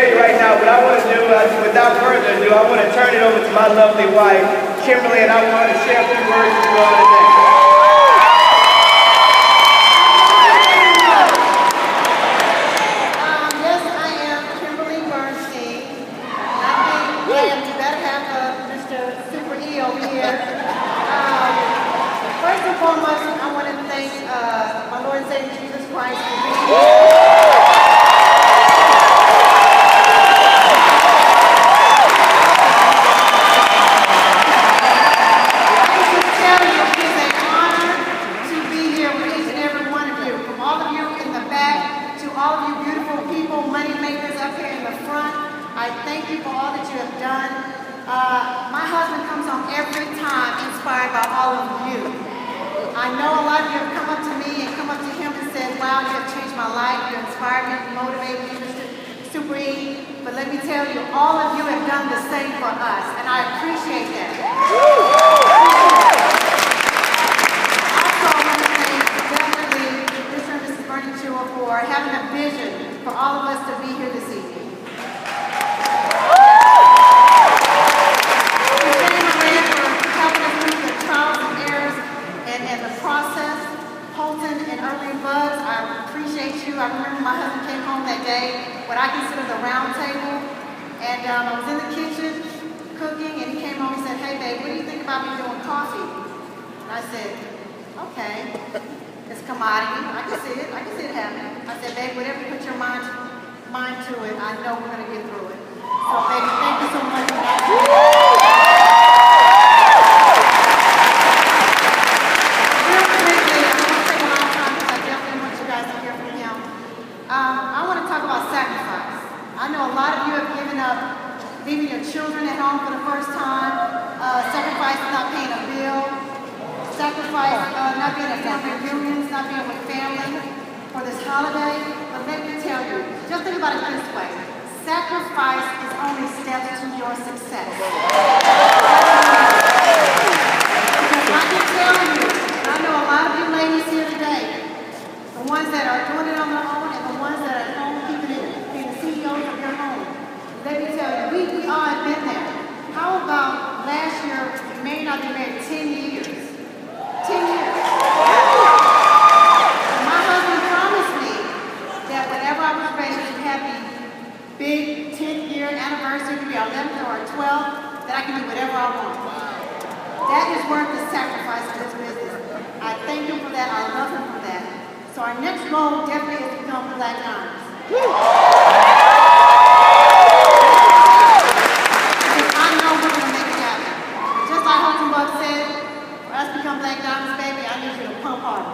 tell you right now, what I want to do, without further ado, I want to turn it over to my lovely wife, Kimberly, and I want to share a few words with you all today. Yes, I am Emmanuel Bernstein. I think, you better have Mr. Super E over here. First and foremost, I want to thank my Lord and Savior Jesus Christ for being here. I thank you for all that you have done. My husband comes home every time inspired by all of you. I know a lot of you have come up to me and come up to him and said, wow, you have changed my life, you inspired me, motivated me, Mr. Super E. But let me tell you, all of you have done the same for us, and I appreciate that. Also, I want to thank definitely Mr. and Mrs. Bernie Chua for having a vision for all of us to be here this evening. I appreciate you. I remember my husband came home that day, what I consider the round table, and I was in the kitchen cooking, and he came home and said, hey babe, what do you think about me doing coffee? And I said, okay, it's commodity. I can see it happening. I said, babe, whatever you put your mind to it, I know we're going to get through it. So baby, thank you so much for that. I want to talk about sacrifice. I know a lot of you have given up leaving your children at home for the first time, sacrifice not paying a bill, sacrifice not being at family reunions, not being with family for this holiday. But let me tell you, just think about it this way. Sacrifice is only steps to your success. Because I can tell you, I know a lot of you ladies here today, the ones that are doing it on their own and the ones that are at home keeping it, being the CEOs of your home. Let me tell you, we all have been there. How about last year, you may not be married 10 years. 10 years. My husband promised me that whenever I was ready to have the big 10th year anniversary, to be our 11th or 12th, that I can do whatever I want. That is worth the sacrifice of this business. I thank him for that. I love him for that. So our next goal definitely is to become Black Diamonds. Because I know we're going to make it happen. Just like Hockenbuck said, for us to become Black Diamonds, baby, I need you to pump harder.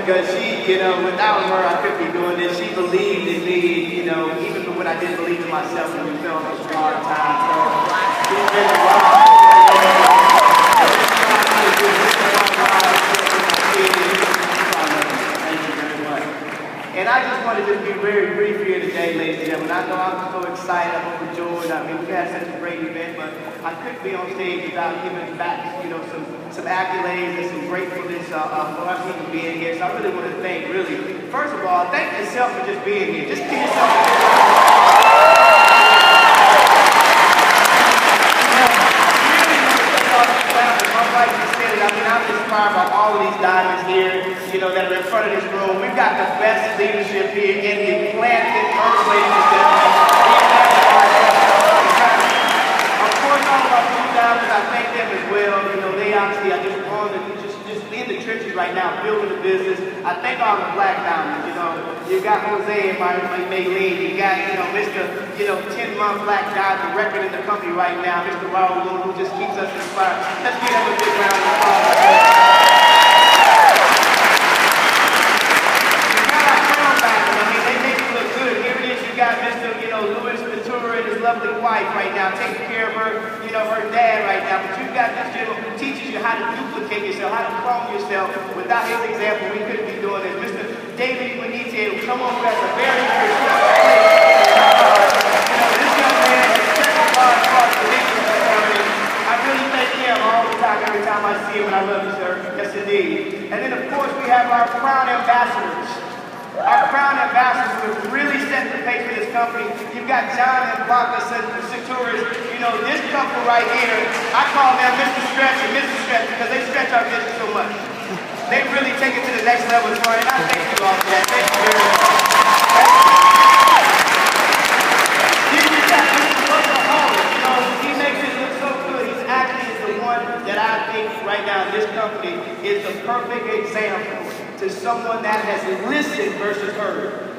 Because she, without her, I couldn't be doing this. She believed in me, even for when I didn't believe in myself when we felt those hard times. So it's been a while. Thank you very much. And I just wanted to be very brief here today, ladies and gentlemen. I know I'm so excited, I'm overjoyed. I mean, we've had such a great event, but I couldn't be on stage without giving back, some accolades and some gratefulness for us even being here. So I really want to thank, first of all, thank yourself for just being here. Just give yourself a I'm inspired by all of these diamonds here, that are in front of this room. We've got the best leadership here in the planet, Earth, ladies and gentlemen. Of course, all of our blue diamonds, I thank them as well. They obviously are just on the in the trenches right now, building the business. I thank all the black diamonds. You got Jose and Maylene. You got, Mr. 10-month black diamond record in the company right now, Mr. Raul, who just keeps us inspired. Let's give him a big round of applause. You got Mr. Louis Ventura and his lovely wife right now, taking care of her, her dad right now. But you got this gentleman who teaches you how to duplicate yourself, how to clone yourself. Without his example, we couldn't be doing this. Mr. David Benitez, who come on, who has a very, very short this young man is such a large part of the business community. I really thank him all the time, every time I see him, and I love you, sir. Yes, indeed. And then, of course, we have our Crown Ambassadors. Our Crown Ambassadors who have really set the pace for this company. You've got John and Blanca Centuris. This couple right here, I call them Mr. Stretch and Mrs. Stretch because they stretch our business so much. They really take it to the next level as far as I thank you all for that. Thank you very much. You've got Mr. Workaholic. He makes it look so good. He's actually the one that I think right now this company is the perfect example to someone that has listened versus heard.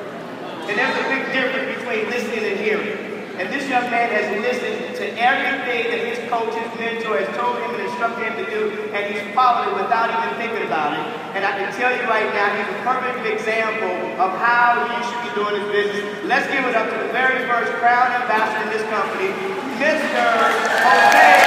And there's a big difference between listening and hearing. And this young man has listened to everything that his coach, his mentor has told him and instructed him to do, and he's followed it without even thinking about it. And I can tell you right now, he's a perfect example of how you should be doing this business. Let's give it up to the very first Crown Ambassador in this company, Mr. Jose.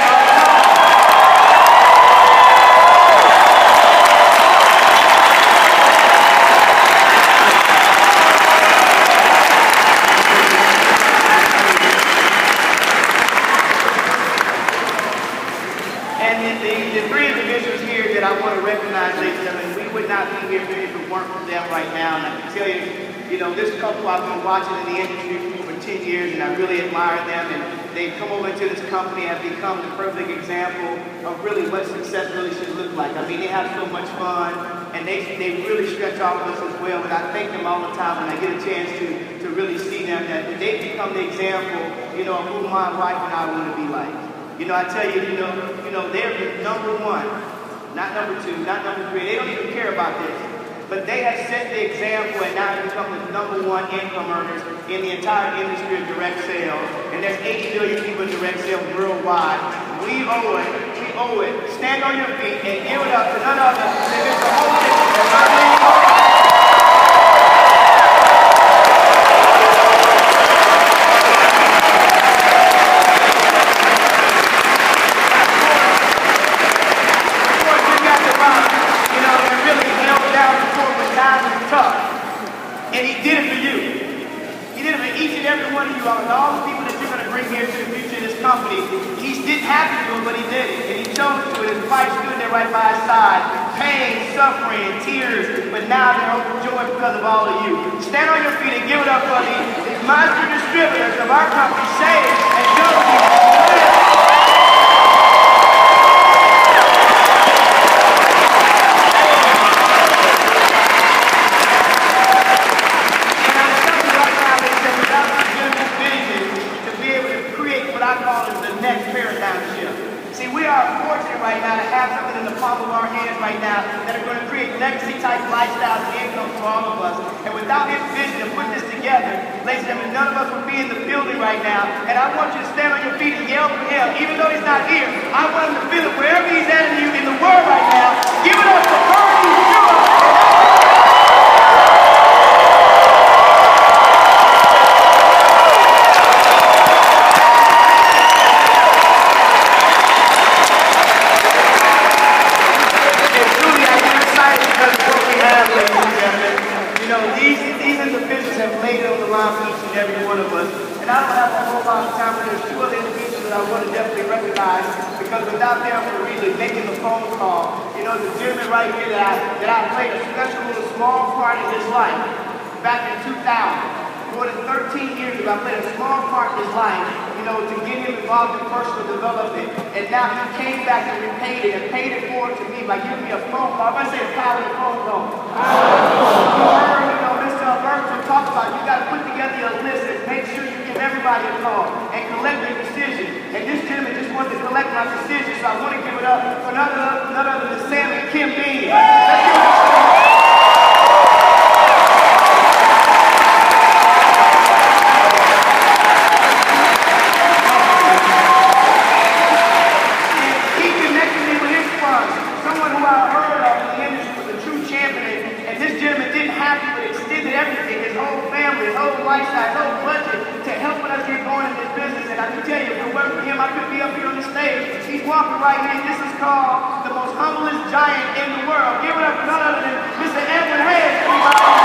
The three individuals here that I want to recognize, ladies and gentlemen, we would not be here if it weren't for them right now. And I can tell you, this couple I've been watching in the industry for over 10 years, and I really admire them. And they've come over into this company and have become the perfect example of really what success really should look like. I mean, they have so much fun, and they really stretch all of us as well. And I thank them all the time when I get a chance to really see them, that they've become the example, of who my wife and I want to be like. I tell you, they're number one, not number two, not number three. They don't even care about this. But they have set the example and now become the number one income earners in the entire industry of direct sales. And there's 80 million people in direct sales worldwide. We owe it. We owe it. Stand on your feet and give it up to none other than Mr. Jose. And he did it for you. He did it for each and every one of you, and all the people that you're going to bring here to the future of this company. He didn't have to do it, but he did it. And he chose to, and his wife stood there right by his side. Pain, suffering, tears, but now they're overjoyed because of all of you. Stand on your feet and give it up for the monster distributors of our company, Shane and Josie. Right now to have something in the palm of our hands right now that are going to create legacy type lifestyles and income for all of us. And without his vision of putting this together, ladies and gentlemen, none of us would be in the building right now. And I want you to stand on your feet and yell for him. Even though he's not here, I want him to feel it wherever he's at in the world right now. Give it up for Bernie Stewart. These individuals have laid on the line for each and every one of us. And I don't have a whole lot of time, but there's two other individuals that I want to definitely recognize, because without them, we're really making the phone call. The gentleman right here that I played a special little small part in his life back in 2000. More than 13 years ago, I played a small part in his life, to get him involved in personal development. And now he came back and repaid it and paid it forward to me by giving me a phone call. I'm going to say the power of the phone call. You heard, Mr. Bernstein talk about you got to put together a list and make sure you give everybody a call and collect their decision. And this gentleman just wanted to collect my decision, so I want to give it up for none other than Sam and Kim Bean. someone who I heard of in the industry was a true champion, and this gentleman didn't have to, but extended everything, his whole family, his whole lifestyle, his whole budget, to helping us get going in this business. And I can tell you, if it weren't for him, I couldn't be up here on the stage. He's walking right here. This is called the most humblest giant in the world. Give it up for none other than Mr. Emmanuel Bernstein.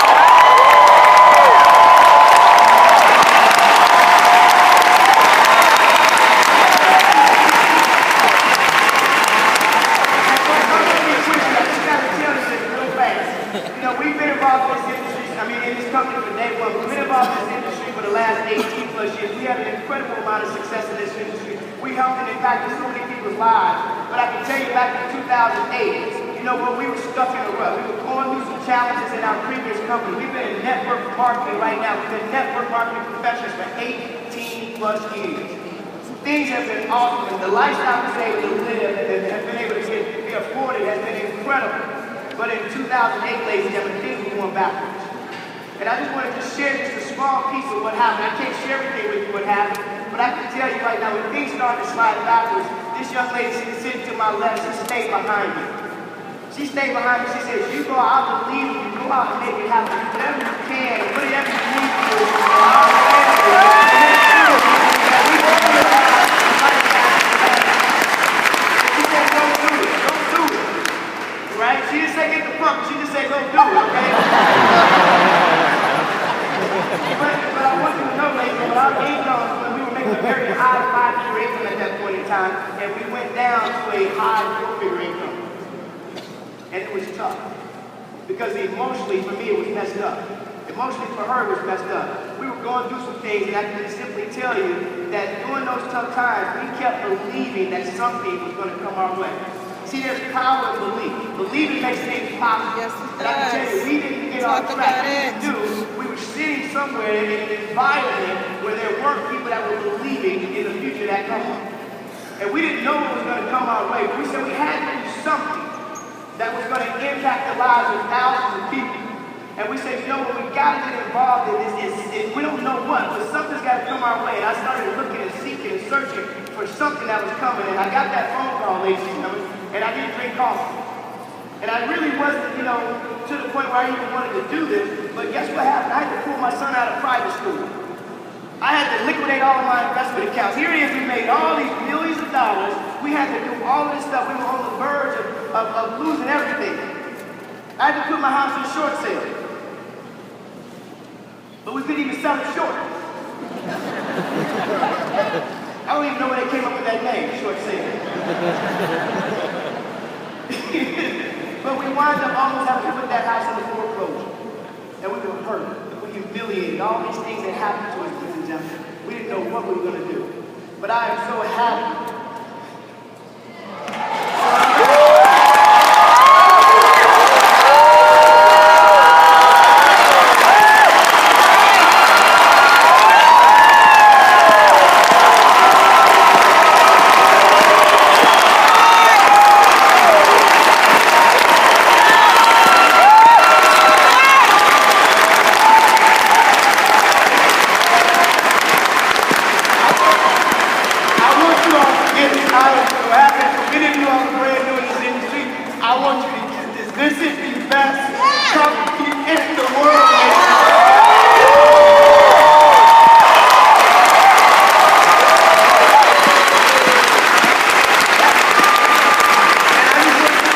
We've been involved in this industry, in this company from day one. We've been involved in this industry for the last 18 plus years. We have an incredible amount of success in this industry. We helped and impacted so many people's lives. But I can tell you back in 2008, when we were stuck in a rut, we were going through some challenges in our previous company. We've been in network marketing right now. We've been network marketing professionals for 18 plus years. Things have been awesome, and the lifestyle we've been able to live and have been able to be afforded has been incredible. But in 2008, ladies and gentlemen, things were going backwards. And I just wanted to share just a small piece of what happened. I can't share everything with you what happened, but I can tell you right now, when things started to slide backwards, this young lady sitting to my left, she stayed behind me. She stayed behind me. She said, you go out, I believe in you. Go out and make it happen. Whatever you can, whatever you need to do, I'll stand for you. Right? She didn't say get the pump, she just said go do it, okay? but I want you to know, ladies, when our income, when we were making a very high five-figure income at that point in time, and we went down to a high four-figure income. And it was tough. Because emotionally, for me, it was messed up. Emotionally, for her, it was messed up. We were going through some things, and I can simply tell you that during those tough times, we kept believing that something was going to come our way. See, there's power in belief. Believing makes things possible. Yes, and I can tell you, we didn't get on track. We were sitting somewhere in an environment where there weren't people that were believing in the future that come. And we didn't know what was going to come our way. We said we had to do something that was going to impact the lives of thousands of people. And we said, what, we got to get involved in this. We don't know what, but something's got to come our way. And I started looking and seeking and searching for something that was coming. And I got that phone call, ladies and gentlemen, and I didn't drink coffee. And I really wasn't, to the point where I even wanted to do this. But guess what happened? I had to pull my son out of private school. I had to liquidate all of my investment accounts. Here it is, we made all these millions of dollars. We had to do all of this stuff. We were on the verge of losing everything. I had to put my house in short sale. But we couldn't even sell it short. I don't even know where they came up with that name, short sale. But we wound up almost having to put that house in the foreclosure. And we were hurt. We were humiliated. All these things that happened to us, ladies and gentlemen. We didn't know what we were going to do. But I am so happy. I want you to get this. This is the best company in the world.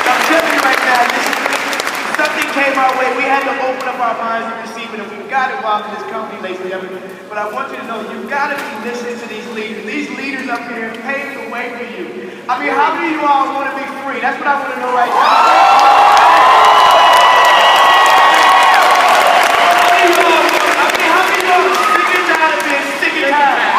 I'm telling you right now, something came our way. We had to open up our minds and receive it, and we got involved in this company, ladies and gentlemen. But I want you to know, you've got to be listening to these leaders. These leaders up here paved the way for you. I mean, how many of you all want to be free? That's what I want to know right now. How many of you all are sick and tired of being sick and tired?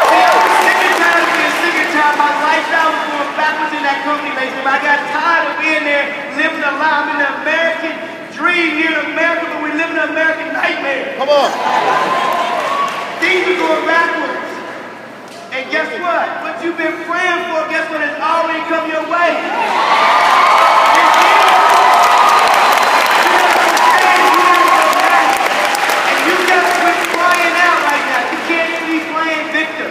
See, I was sick and tired of being sick and tired. My lifestyle was going backwards in that company, ladies and gentlemen. I got tired of being there, living a life in the American dream here in America, but we live in an American nightmare. Come on. Things are going backwards. And guess what? What you've been praying for, guess what? Has already come your way. And you gotta quit crying out right now. You can't be playing victim.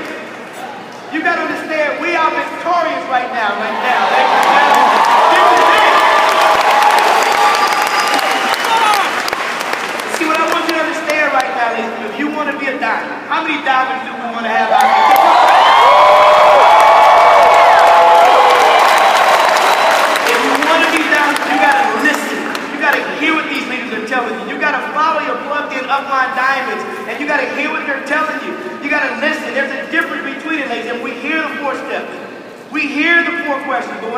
You gotta understand, we are victorious right now.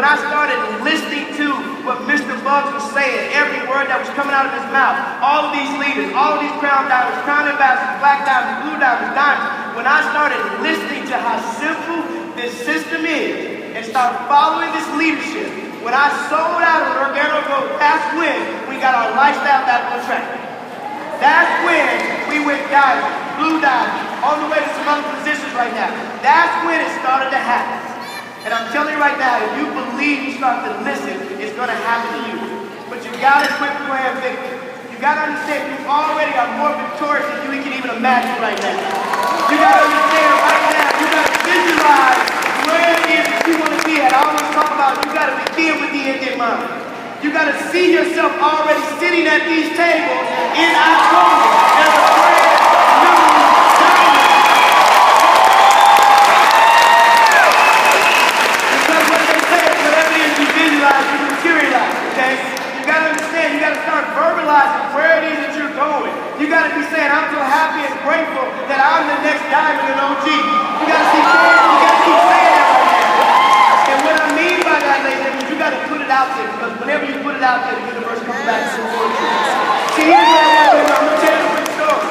when I started listening to what Mr. Bugs was saying, every word that was coming out of his mouth, all of these leaders, all of these crown diamonds, crown ambassadors, black diamonds, blue diamonds, diamonds, when I started listening to how simple this system is and started following this leadership, when I sold out of Organo Road, that's when we got our lifestyle back on track. That's when we went diamond, blue diamond, on the way to some other positions right now. That's when it started to happen. And I'm telling you right now, if you believe you start to listen, it's going to happen to you. But you got to quit playing victim. You got to understand you already are more victorious than you can even imagine right now. You got to understand right now, you got to visualize where it is that you want to be at. I always talk about you got to begin with the end in mind. You got to see yourself already sitting at these tables in October as a brand new diamond. Because what they say is whatever it is you visualize, you materialize, okay? You got to understand, you got to start verbalizing where it is that you're going. You got to be saying, I'm so happy and grateful that I'm the next diamond in OG. You got to see, you got to keep saying that right now. And what I mean by that, ladies, you got to put it out there, because whenever you put it out there, the universe comes back to support you. See, here's what I want to do. I'm going to tell you a quick story.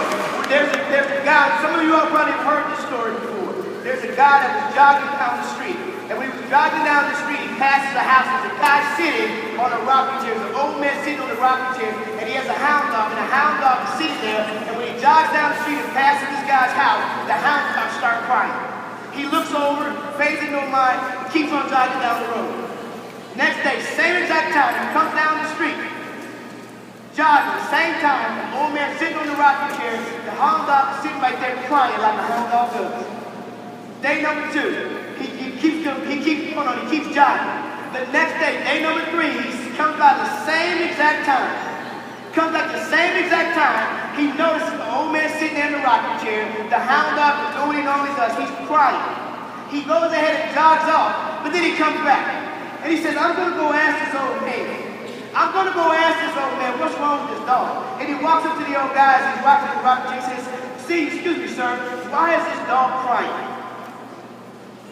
There's a guy, some of you all probably have heard this story before. There's a guy that was jogging down the street. And when he was jogging down the street, he passes a house. There's a guy sitting on a rocking chair. There's an old man sitting on a rocking chair, and he has a hound dog, and the hound dog is sitting there. And when he jogs down the street and passes this guy's house, the hound dog starts crying. He looks over, pays it no mind, keeps on jogging down the road. Next day, same exact time, he comes down the street, jogging, same time, the old man sitting on the rocking chair, the hound dog is sitting right there crying like a hound dog does. Day number 2, he keeps jogging. The next day, day number 3, he comes by the same exact time. Comes at the same exact time, he notices the old man sitting there in the rocking chair, the hound dog is doing what he normally does, he's crying. He goes ahead and jogs off, but then he comes back. And he says, I'm going to go ask this old man. I'm going to go ask this old man, what's wrong with this dog? And he walks up to the old guy as he's rocking the rocking chair. He says, excuse me, sir, why is this dog crying?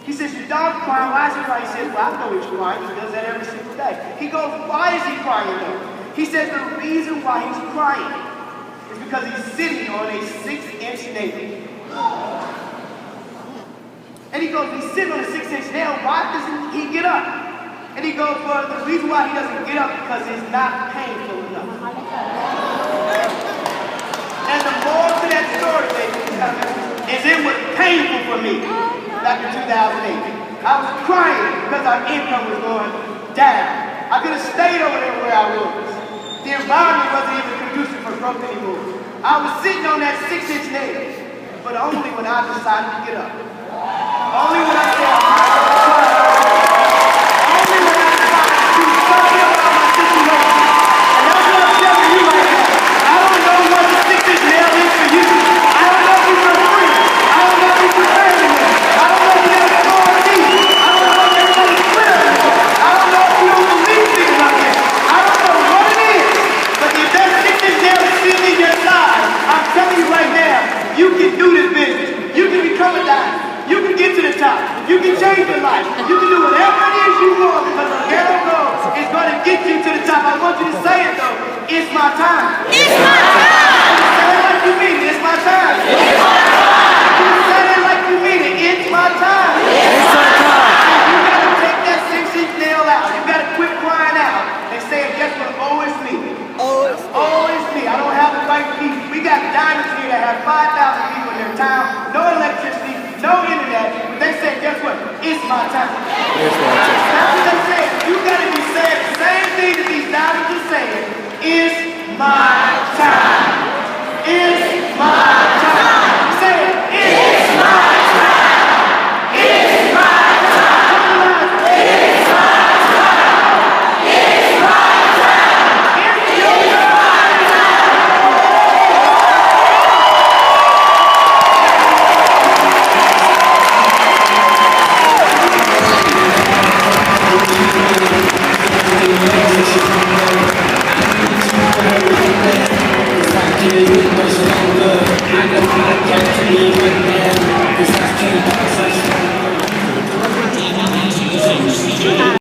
He says, your dog crying, why is he crying? He says, well, I know he's crying. He does that every single day. He goes, why is he crying though? He says, the reason why he's crying is because he's sitting on a 6-inch nail. And he goes, he's sitting on a 6-inch nail, why doesn't he get up? And he goes, well, the reason why he doesn't get up is because it's not painful enough. And the moral to that story, ladies and gentlemen, is it was painful for me back in 2008. I was crying because our income was going down. I could have stayed over there where I was. The environment wasn't even conducive for growth anymore. I was sitting on that 6-inch nail, but only when I decided to get up. Only when I said, only when I decided to do something about my situation. And that's what I'm telling you right now. I don't know what the 6-inch nail is for you. I don't know if you're free. I don't know if you're family. I don't know if you're going to go on me. I don't know if you're going to quit us. I don't know if you don't believe things like that. I don't know what it is. But if that 6-inch nail is sitting in your side, I'm telling you right now, you can do this business. You can become a diamond. You can get to the top. You can change your life. You can do whatever it is you want because the Organo Road is going to get you to the top. I want you to say it though. It's my time. It's my time. Say it like you mean it. It's my time. It's my time. You say it like you mean it. It's my time. It's my time. You got to take that 6-inch nail out. You got to quit crying out and say, guess what? Oh, it's me. Oh, it's Oh, it's me. I don't have the right people. We got diamonds here that have 5,000